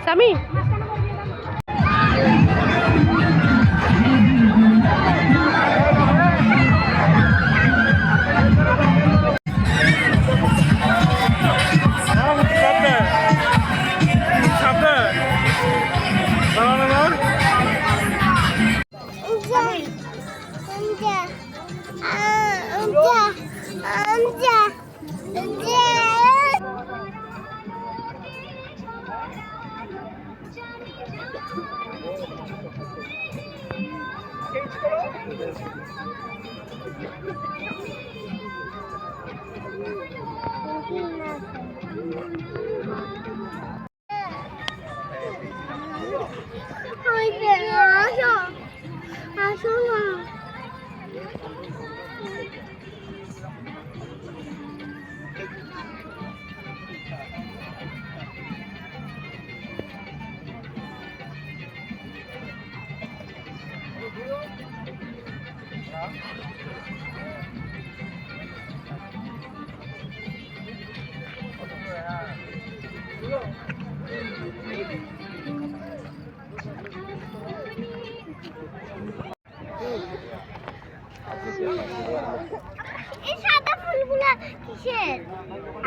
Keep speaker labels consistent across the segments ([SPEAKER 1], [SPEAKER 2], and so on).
[SPEAKER 1] সামি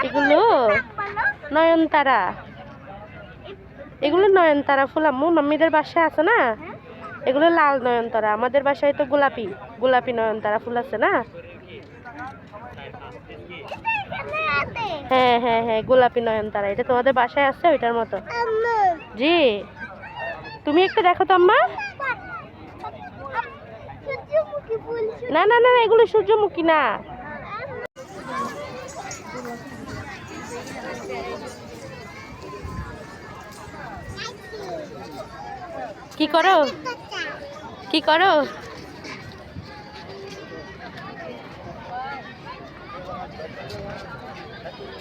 [SPEAKER 1] এগুলো নয়নতারা, এগুলো নয়নতারা ফুল আম্মু মাম্মিদের বাসায় আছে না, এগুলো লাল নয়নতারা। আমাদের বাসায় তো গোলাপি গোলাপি নয়নতারা ফুল আছে না। হ্যাঁ হ্যাঁ হ্যাঁ গোলাপি নয়নতারা, এটা তোমাদের বাসায় আছে ওইটার মতো। জি তুমি একটা দেখো তো আম্মা। না না না এগুলো সূর্যমুখী না। কি করো কি করো?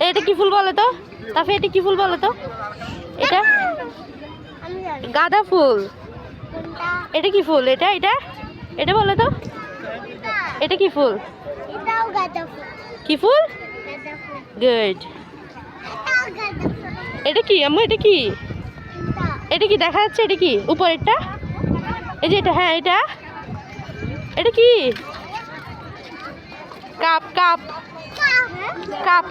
[SPEAKER 1] এটা কি ফুল বলো তো তাফি? এটা কি ফুল বলো তো? এটা গাঁদা ফুল। এটা কি ফুল? এটা এটা এটা বলো তো, এটা কি ফুল? কি ফুল? গুড। এটা কি আম্মু? এটা কি? এটা কি দেখা যাচ্ছে? এটা কি উপরেরটা? এই যে এটা, হ্যাঁ এটা এটা কি? Cup cup cup.